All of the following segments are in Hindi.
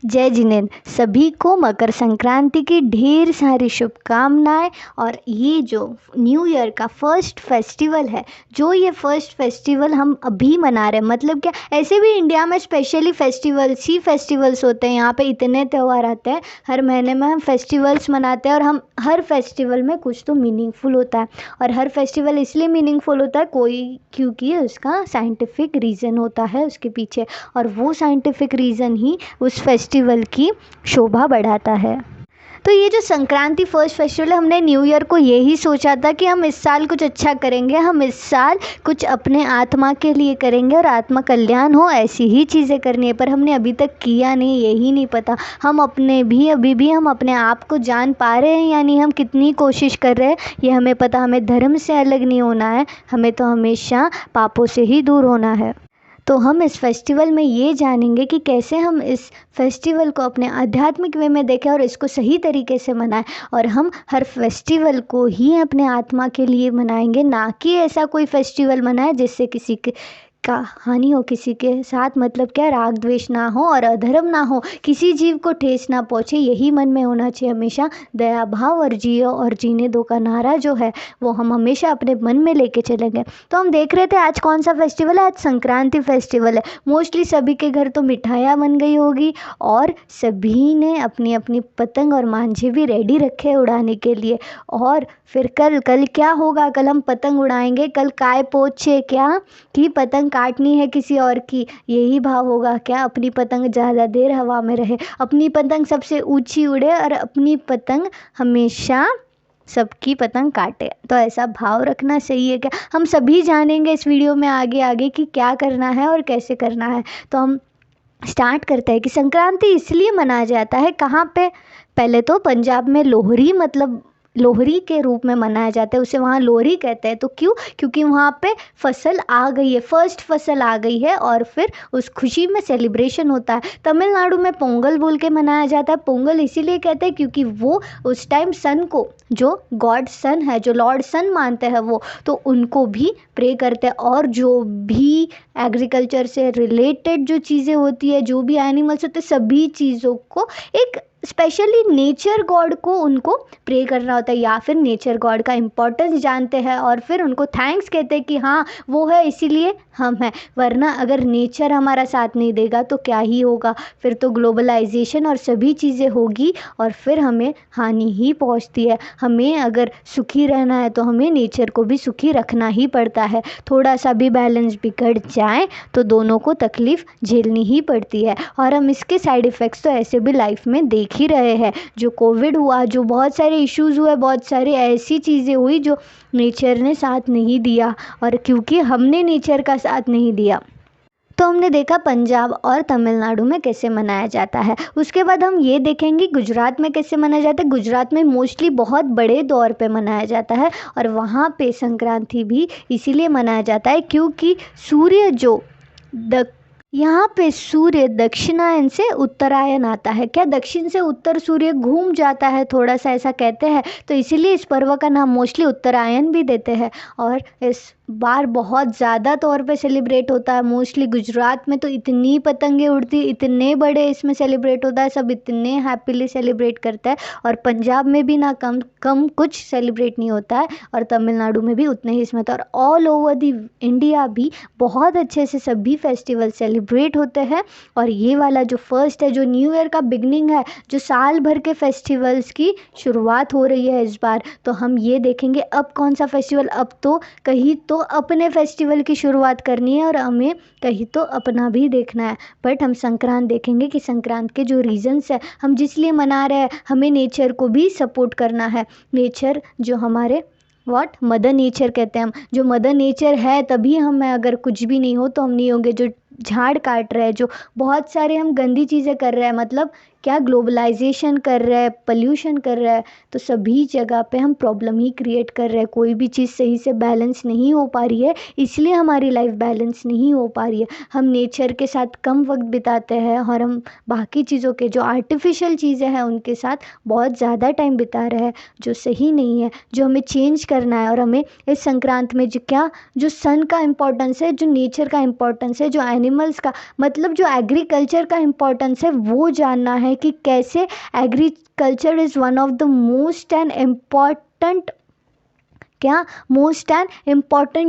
जय जिनेन्द्र। सभी को मकर संक्रांति की ढेर सारी शुभकामनाएं। और ये जो न्यू ईयर का फर्स्ट फेस्टिवल है, जो ये फर्स्ट फेस्टिवल हम अभी मना रहे हैं, मतलब क्या, ऐसे भी इंडिया में स्पेशली फेस्टिवल्स ही फेस्टिवल्स होते हैं। यहाँ पे इतने त्यौहार आते हैं, हर महीने में हम फेस्टिवल्स मनाते हैं और हम हर फेस्टिवल में कुछ तो मीनिंगफुल होता है। और हर फेस्टिवल इसलिए मीनिंगफुल होता है क्योंकि उसका साइंटिफिक रीज़न होता है उसके पीछे, और वो साइंटिफिक रीज़न ही उस फेस्टिवल की शोभा बढ़ाता है। तो ये जो संक्रांति फर्स्ट फेस्टिवल है, हमने न्यू ईयर को यही सोचा था कि हम इस साल कुछ अच्छा करेंगे, हम इस साल कुछ अपने आत्मा के लिए करेंगे और आत्मा कल्याण हो ऐसी ही चीज़ें करनी है। पर हमने अभी तक किया नहीं, यही नहीं पता हम अभी भी हम अपने आप को जान पा रहे हैं, यानी हम कितनी कोशिश कर रहे हैं ये हमें पता। हमें धर्म से अलग नहीं होना है, हमें तो हमेशा पापों से ही दूर होना है। तो हम इस फेस्टिवल में ये जानेंगे कि कैसे हम इस फेस्टिवल को अपने आध्यात्मिक वे में देखें और इसको सही तरीके से मनाएं। और हम हर फेस्टिवल को ही अपने आत्मा के लिए मनाएंगे, ना कि ऐसा कोई फेस्टिवल मनाएं जिससे किसी का हानि हो, किसी के साथ मतलब क्या, राग द्वेष ना हो और अधर्म ना हो, किसी जीव को ठेस ना पहुँचे। यही मन में होना चाहिए हमेशा। दया भाव और जियो और जीने दो का नारा जो है वो हम हमेशा अपने मन में लेके चलेंगे। तो हम देख रहे थे आज कौन सा फेस्टिवल है, आज संक्रांति फेस्टिवल है। मोस्टली सभी के घर तो मिठाइयाँ बन गई होगी और सभी ने अपनी अपनी पतंग और मांझे भी रेडी रखे उड़ाने के लिए। और फिर कल क्या होगा, कल हम पतंग उड़ाएंगे, कल काय पोछे क्या कि पतंग काटनी है किसी और की, यही भाव होगा क्या। अपनी पतंग ज़्यादा देर हवा में रहे, अपनी पतंग सबसे ऊंची उड़े और अपनी पतंग हमेशा सबकी पतंग काटे। तो ऐसा भाव रखना सही है क्या, हम सभी जानेंगे इस वीडियो में आगे आगे कि क्या करना है और कैसे करना है। तो हम स्टार्ट करते हैं कि संक्रांति इसलिए मनाया जाता है कहाँ पे। पहले तो पंजाब में लोहरी, मतलब लोहरी के रूप में मनाया जाता है, उसे वहाँ लोहरी कहते हैं। तो क्यों, क्योंकि वहाँ पे फसल आ गई है, फर्स्ट फसल आ गई है और फिर उस खुशी में सेलिब्रेशन होता है। तमिलनाडु में पोंगल बोल के मनाया जाता है। पोंगल इसीलिए कहते हैं क्योंकि वो उस टाइम सन को, जो गॉड सन है, जो लॉर्ड सन मानते हैं वो, तो उनको भी प्रे करते हैं। और जो भी एग्रीकल्चर से रिलेटेड जो चीज़ें होती है, जो भी एनिमल्स होते हैं, सभी चीज़ों को एक स्पेशली नेचर गॉड को उनको प्रे करना होता है, या फिर नेचर गॉड का इम्पोर्टेंस जानते हैं और फिर उनको थैंक्स कहते हैं कि हाँ वो है इसीलिए हम हैं। वरना अगर नेचर हमारा साथ नहीं देगा तो क्या ही होगा, फिर तो ग्लोबलाइजेशन और सभी चीज़ें होगी और फिर हमें हानि ही पहुंचती है। हमें अगर सुखी रहना है तो हमें नेचर को भी सुखी रखना ही पड़ता है। थोड़ा सा भी बैलेंस बिगड़ जाए तो दोनों को तकलीफ़ झेलनी ही पड़ती है। और हम इसके साइड इफ़ेक्ट्स तो ऐसे भी लाइफ में देख ही रहे हैं। जो कोविड हुआ, जो बहुत सारे इश्यूज़ हुए, बहुत सारी ऐसी चीज़ें हुई जो नेचर ने साथ नहीं दिया, और क्योंकि हमने नेचर का साथ नहीं दिया तो हमने देखा पंजाब और तमिलनाडु में कैसे मनाया जाता है। उसके बाद हम ये देखेंगे गुजरात में कैसे मनाया जाता है। गुजरात में मोस्टली बहुत बड़े तौर पे मनाया जाता है और वहाँ पे संक्रांति भी इसीलिए मनाया जाता है क्योंकि सूर्य जो यहाँ पे सूर्य दक्षिणायन से उत्तरायण आता है। क्या, दक्षिण से उत्तर सूर्य घूम जाता है, थोड़ा सा ऐसा कहते हैं, तो इसीलिए इस पर्व का नाम मोस्टली उत्तरायण भी देते हैं। और इस बार बहुत ज़्यादा तौर पे सेलिब्रेट होता है। मोस्टली गुजरात में तो इतनी पतंगे उड़ती, इतने बड़े इसमें सेलिब्रेट होता है, सब इतने हैप्पीली सेलिब्रेट करता है। और पंजाब में भी ना कम कुछ सेलिब्रेट नहीं होता है, और तमिलनाडु में भी उतने ही इसमें होता है। और ऑल ओवर दी इंडिया भी बहुत अच्छे से सभी फेस्टिवल सेलिब्रेट होते हैं। और ये वाला जो फर्स्ट है, जो न्यू ईयर का बिगनिंग है, जो साल भर के फेस्टिवल्स की शुरुआत हो रही है इस बार, तो हम ये देखेंगे अब कौन सा फेस्टिवल। अब तो कहीं तो अपने फेस्टिवल की शुरुआत करनी है और हमें कहीं तो अपना भी देखना है। बट हम संक्रांत देखेंगे कि संक्रांत के जो रीजंस है, हम जिस लिए मना रहे हैं, हमें नेचर को भी सपोर्ट करना है। नेचर जो हमारे मदर नेचर कहते हैं हम, जो मदर नेचर है तभी हम हैं। अगर कुछ भी नहीं हो तो हम नहीं होंगे। जो झाड़ काट रहे हैं, जो बहुत सारे हम गंदी चीज़ें कर रहे हैं, मतलब क्या, ग्लोबलाइजेशन कर रहे हैं, पोल्यूशन कर रहे हैं, तो सभी जगह पे हम प्रॉब्लम ही क्रिएट कर रहे हैं। कोई भी चीज़ सही से बैलेंस नहीं हो पा रही है, इसलिए हमारी लाइफ बैलेंस नहीं हो पा रही है। हम नेचर के साथ कम वक्त बिताते हैं और हम बाकी चीज़ों के जो आर्टिफिशियल चीज़ें हैं उनके साथ बहुत ज़्यादा टाइम बिता रहे हैं, जो सही नहीं है, जो हमें चेंज करना है। और हमें इस संक्रांत में जो सन का इम्पोर्टेंस है, जो नेचर का इम्पोर्टेंस है, जो एनिमल्स का, मतलब जो एग्रीकल्चर का इम्पोर्टेंस है वो जानना है कि कैसे agriculture is one of the most and important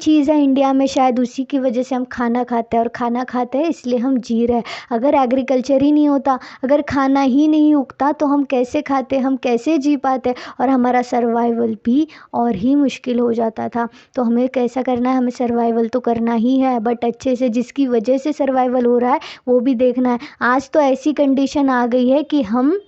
चीज़ है इंडिया में। शायद उसी की वजह से हम खाना खाते हैं, और खाना खाते हैं इसलिए हम जी रहे हैं। अगर एग्रीकल्चर ही नहीं होता, अगर खाना ही नहीं उगता, तो हम कैसे खाते, हम कैसे जी पाते, और हमारा सर्वाइवल भी और ही मुश्किल हो जाता था। तो हमें कैसा करना है, हमें सर्वाइवल तो करना ही है, बट अच्छे से, जिसकी वजह से सर्वाइवल हो रहा है वो भी देखना है। आज तो ऐसी कंडीशन आ गई है कि हम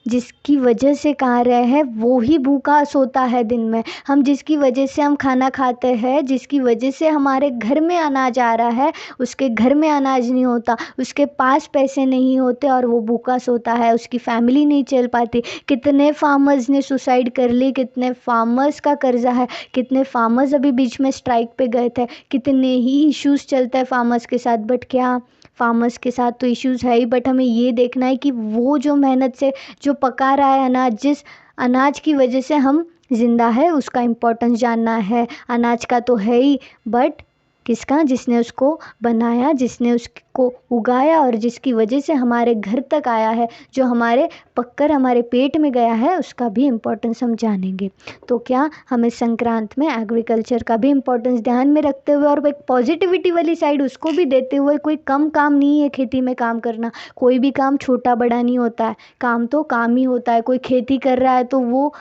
जिसकी वजह से खा रहे हैं वो ही भूखा सोता है दिन में। हम जिसकी वजह से हम खाना खाते हैं, जिसकी वजह से हमारे घर में अनाज आ रहा है, उसके घर में अनाज नहीं होता, उसके पास पैसे नहीं होते और वो भूखा सोता है, उसकी फैमिली नहीं चल पाती। कितने फार्मर्स ने सुसाइड कर ली, कितने फार्मर्स का कर्जा है, कितने फार्मर्स अभी बीच में स्ट्राइक पे गए थे, कितने ही इश्यूज़ चलते हैं फार्मर्स के साथ। बट क्या, फार्मर्स के साथ तो इश्यूज़ है ही, बट हमें ये देखना है कि वो जो मेहनत से जो पका रहा है अनाज, जिस अनाज की वजह से हम जिंदा है, उसका इम्पोर्टेंस जानना है। अनाज का तो है ही, बट किसका, जिसने उसको बनाया, जिसने उसको उगाया और जिसकी वजह से हमारे घर तक आया है, जो हमारे पककर हमारे पेट में गया है, उसका भी इम्पोर्टेंस हम जानेंगे। तो क्या हमें संक्रांत में एग्रीकल्चर का भी इम्पोर्टेंस ध्यान में रखते हुए और एक पॉजिटिविटी वाली साइड उसको भी देते हुए, कोई कम काम नहीं है खेती में काम करना। कोई भी काम छोटा बड़ा नहीं होता है, काम तो काम ही होता है। कोई खेती कर रहा है तो वो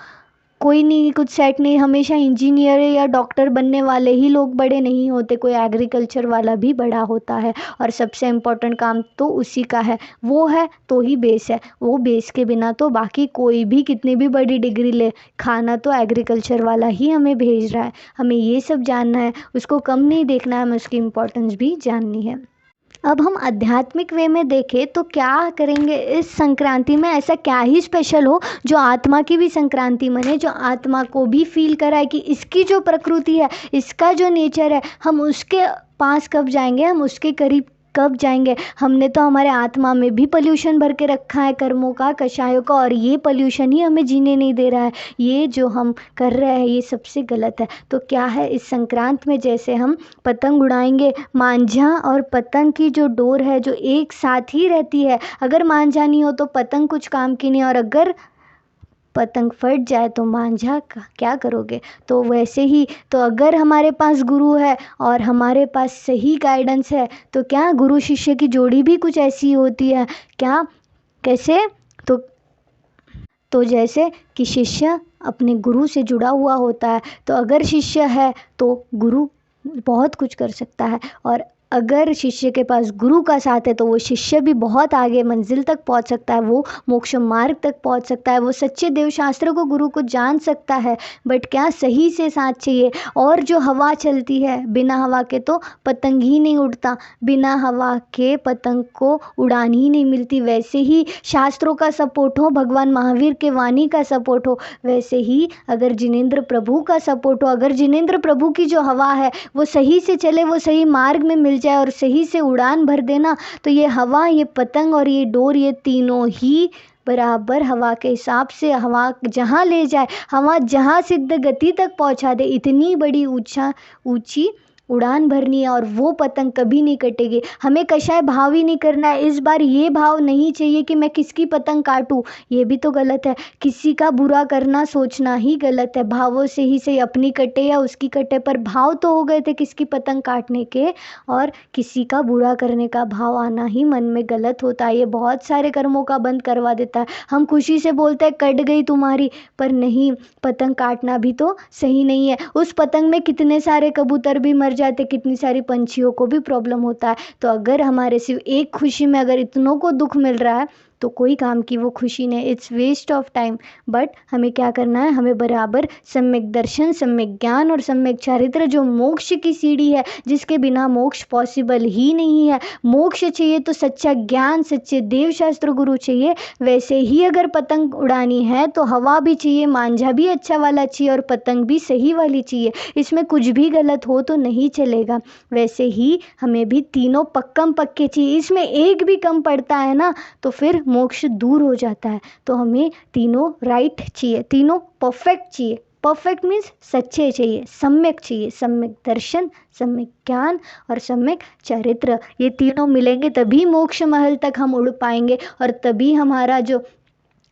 कोई नहीं, कुछ सेट नहीं, हमेशा इंजीनियर या डॉक्टर बनने वाले ही लोग बड़े नहीं होते, कोई एग्रीकल्चर वाला भी बड़ा होता है। और सबसे इम्पोर्टेंट काम तो उसी का है, वो है तो ही बेस है। वो बेस के बिना तो बाकी कोई भी कितनी भी बड़ी डिग्री ले, खाना तो एग्रीकल्चर वाला ही हमें भेज रहा है। हमें ये सब जानना है, उसको कम नहीं देखना है, हमें उसकी इम्पोर्टेंस भी जाननी है। अब हम आध्यात्मिक वे में देखें तो क्या करेंगे इस संक्रांति में, ऐसा क्या ही स्पेशल हो जो आत्मा की भी संक्रांति मने, जो आत्मा को भी फील कराए कि इसकी जो प्रकृति है, इसका जो नेचर है, हम उसके पास कब जाएंगे, हम उसके करीब कब जाएंगे। हमने तो हमारे आत्मा में भी पोल्यूशन भर के रखा है कर्मों का, कषायों का, और ये पोल्यूशन ही हमें जीने नहीं दे रहा है। ये जो हम कर रहे हैं ये सबसे गलत है। तो क्या है, इस संक्रांत में जैसे हम पतंग उड़ाएंगे, मांझा और पतंग की जो डोर है जो एक साथ ही रहती है, अगर मांझा नहीं हो तो पतंग कुछ काम की नहीं, और अगर पतंग फट जाए तो मांझा का क्या करोगे। तो वैसे ही, तो अगर हमारे पास गुरु है और हमारे पास सही गाइडेंस है, तो क्या गुरु शिष्य की जोड़ी भी कुछ ऐसी होती है क्या, कैसे, तो जैसे कि शिष्य अपने गुरु से जुड़ा हुआ होता है, तो अगर शिष्य है तो गुरु बहुत कुछ कर सकता है, और अगर शिष्य के पास गुरु का साथ है तो वो शिष्य भी बहुत आगे मंजिल तक पहुंच सकता है, वो मोक्ष मार्ग तक पहुंच सकता है, वो सच्चे देवशास्त्र को, गुरु को जान सकता है। बट क्या, सही से साथ चाहिए। और जो हवा चलती है, बिना हवा के तो पतंग ही नहीं उड़ता, बिना हवा के पतंग को उड़ान ही नहीं मिलती। वैसे ही शास्त्रों का सपोर्ट हो, भगवान महावीर के वाणी का सपोर्ट हो, वैसे ही अगर जिनेंद्र प्रभु का सपोर्ट हो, अगर जिनेंद्र प्रभु की जो हवा है वो सही से चले, वो सही मार्ग में मिल जाए और सही से उड़ान भर देना, तो ये हवा, ये पतंग और ये डोर, ये तीनों ही बराबर हवा के हिसाब से, हवा जहाँ ले जाए, हवा जहाँ सिद्ध गति तक पहुँचा दे, इतनी बड़ी ऊंची उड़ान भरनी है, और वो पतंग कभी नहीं कटेगी। हमें कशाय भाव ही नहीं करना है। इस बार ये भाव नहीं चाहिए कि मैं किसकी पतंग काटूं, ये भी तो गलत है। किसी का बुरा करना सोचना ही गलत है। भावों से ही सही, अपनी कटे या उसकी कटे, पर भाव तो हो गए थे किसकी पतंग काटने के, और किसी का बुरा करने का भाव आना ही मन में गलत होता है। ये बहुत सारे कर्मों का बंद करवा देता है। हम खुशी से बोलते हैं कट गई तुम्हारी, पर नहीं, पतंग काटना भी तो सही नहीं है। उस पतंग में कितने सारे कबूतर भी मर जाते, कितनी सारी पंछियों को भी प्रॉब्लम होता है। तो अगर हमारे सिर्फ एक खुशी में अगर इतनों को दुख मिल रहा है तो कोई काम की वो खुशी नहीं, it's waste of time. But हमें क्या करना है, हमें बराबर सम्यक दर्शन, सम्यक ज्ञान और सम्यक चारित्र, जो मोक्ष की सीढ़ी है, जिसके बिना मोक्ष पॉसिबल ही नहीं है। मोक्ष चाहिए तो सच्चा ज्ञान, सच्चे देवशास्त्र गुरु चाहिए। वैसे ही अगर पतंग उड़ानी है तो हवा भी चाहिए, मांझा भी अच्छा वाला चाहिए और पतंग भी सही वाली चाहिए। इसमें कुछ भी गलत हो तो नहीं चलेगा। वैसे ही हमें भी तीनों पक्कम पक्के चाहिए। इसमें एक भी कम पड़ता है ना तो फिर मोक्ष दूर हो जाता है। तो हमें तीनों राइट चाहिए, तीनों परफेक्ट चाहिए। परफेक्ट मीन्स सच्चे चाहिए, सम्यक दर्शन, सम्यक ज्ञान और सम्यक चरित्र। ये तीनों मिलेंगे तभी मोक्ष महल तक हम उड़ पाएंगे, और तभी हमारा जो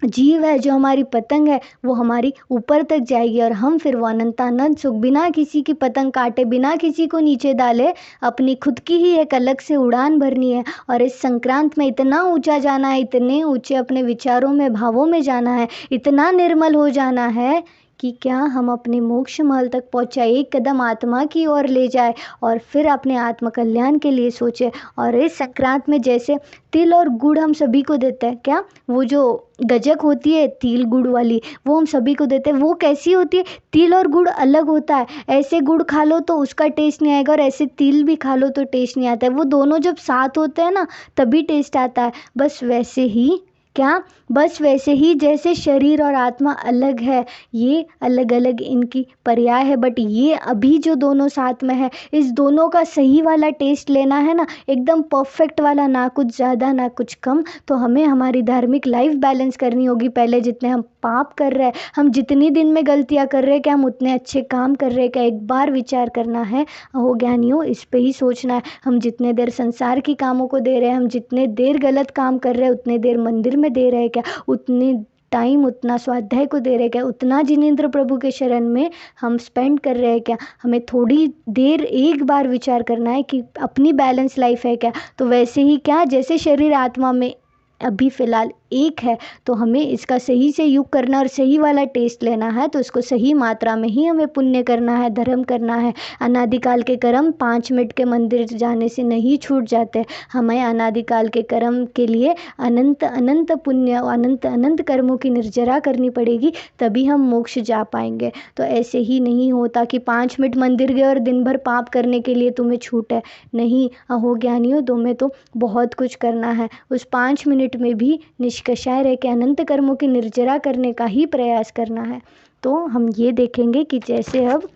जीव है, जो हमारी पतंग है, वो हमारी ऊपर तक जाएगी, और हम फिर वो अनंतानंद सुख, बिना किसी की पतंग काटे, बिना किसी को नीचे डाले, अपनी खुद की ही एक अलग से उड़ान भरनी है। और इस संक्रांत में इतना ऊंचा जाना है, इतने ऊंचे अपने विचारों में, भावों में जाना है, इतना निर्मल हो जाना है कि क्या हम अपने मोक्ष महल तक पहुँचाए, एक कदम आत्मा की ओर ले जाए, और फिर अपने आत्म कल्याण के लिए सोचे। और इस संक्रांत में जैसे तिल और गुड़ हम सभी को देते हैं, क्या वो जो गजक होती है तिल गुड़ वाली, वो हम सभी को देते हैं। वो कैसी होती है? तिल और गुड़ अलग होता है। ऐसे गुड़ खा लो तो उसका टेस्ट नहीं आएगा, और ऐसे तिल भी खा लो तो टेस्ट नहीं आता है। वो दोनों जब साथ होते हैं ना, तभी टेस्ट आता है। बस वैसे ही क्या, बस वैसे ही जैसे शरीर और आत्मा अलग है, ये अलग अलग इनकी पर्याय है, बट ये अभी जो दोनों साथ में है, इस दोनों का सही वाला टेस्ट लेना है ना, एकदम परफेक्ट वाला, ना कुछ ज़्यादा ना कुछ कम। तो हमें हमारी धार्मिक लाइफ बैलेंस करनी होगी। पहले जितने हम पाप कर रहे हैं, हम जितनी दिन में गलतियाँ कर रहे हैं, क्या हम उतने अच्छे काम कर रहे हैं क्या? एक बार विचार करना है हो ज्ञानियों, इस पे ही सोचना है। हम जितने देर संसार की कामों को दे रहे हैं, हम जितने देर गलत काम कर रहे हैं, उतने देर मंदिर में दे रहे हैं क्या? उतने टाइम उतना स्वाध्याय को दे रहे क्या? उतना जिनेंद्र प्रभु के शरण में हम स्पेंड कर रहे हैं क्या? हमें थोड़ी देर एक बार विचार करना है कि अपनी बैलेंस लाइफ है क्या? तो वैसे ही क्या, जैसे शरीर आत्मा में अभी फ़िलहाल एक है, तो हमें इसका सही से यूज़ करना और सही वाला टेस्ट लेना है। तो इसको सही मात्रा में ही हमें पुण्य करना है, धर्म करना है। अनादिकाल के कर्म 5 मिनट के मंदिर जाने से नहीं छूट जाते। हमें अनादिकाल के कर्म के लिए अनंत अनंत पुण्य, अनंत अनंत कर्मों की निर्जरा करनी पड़ेगी, तभी हम मोक्ष जा पाएंगे। तो ऐसे ही नहीं होता कि 5 मिनट मंदिर गए और दिन भर पाप करने के लिए तुम्हें छूट है। नहीं, अहो ज्ञानियों, तुम्हें तो बहुत कुछ करना है। उस 5 मिनट में भी निष्कषाय रह के अनंत कर्मों की निर्जरा करने का ही प्रयास करना है। तो हम ये देखेंगे कि जैसे अब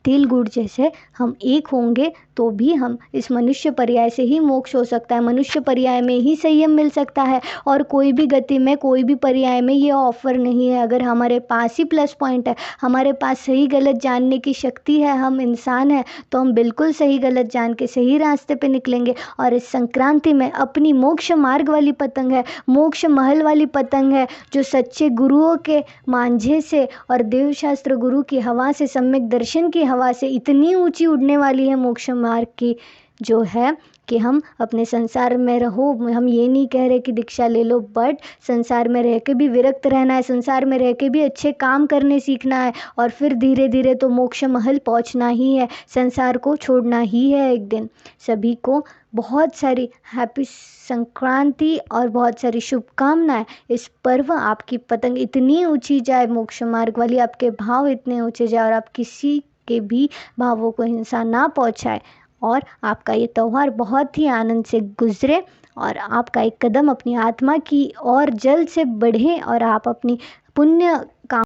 तिल गुड़ जैसे हम एक होंगे, तो भी हम इस मनुष्य पर्याय से ही मोक्ष हो सकता है। मनुष्य पर्याय में ही संयम मिल सकता है, और कोई भी गति में, कोई भी पर्याय में ये ऑफर नहीं है। अगर हमारे पास ही प्लस पॉइंट है, हमारे पास सही गलत जानने की शक्ति है, हम इंसान हैं, तो हम बिल्कुल सही गलत जान के सही रास्ते पे निकलेंगे। और इस संक्रांति में अपनी मोक्ष मार्ग वाली पतंग है, मोक्ष महल वाली पतंग है, जो सच्चे गुरुओं के मांझे से और देवशास्त्र गुरु की हवा से, सम्यक दर्शन की हवा से इतनी ऊंची उड़ने वाली है मोक्ष मार्ग की, जो है कि हम अपने संसार में रहो। हम ये नहीं कह रहे कि दीक्षा ले लो, बट संसार में रह के भी विरक्त रहना है, संसार में रह के भी अच्छे काम करने सीखना है, और फिर धीरे धीरे तो मोक्ष महल पहुंचना ही है, संसार को छोड़ना ही है एक दिन। सभी को बहुत सारी हैप्पी संक्रांति और बहुत सारी शुभकामनाएं। इस पर्व आपकी पतंग इतनी ऊंची जाए, मोक्ष मार्ग वाली, आपके भाव इतने ऊंचे जाए, और आप किसी के भी भावों को हिंसा ना पहुंचाए, और आपका ये त्यौहार बहुत ही आनंद से गुजरे, और आपका एक कदम अपनी आत्मा की और जल्द से बढ़े, और आप अपनी पुण्य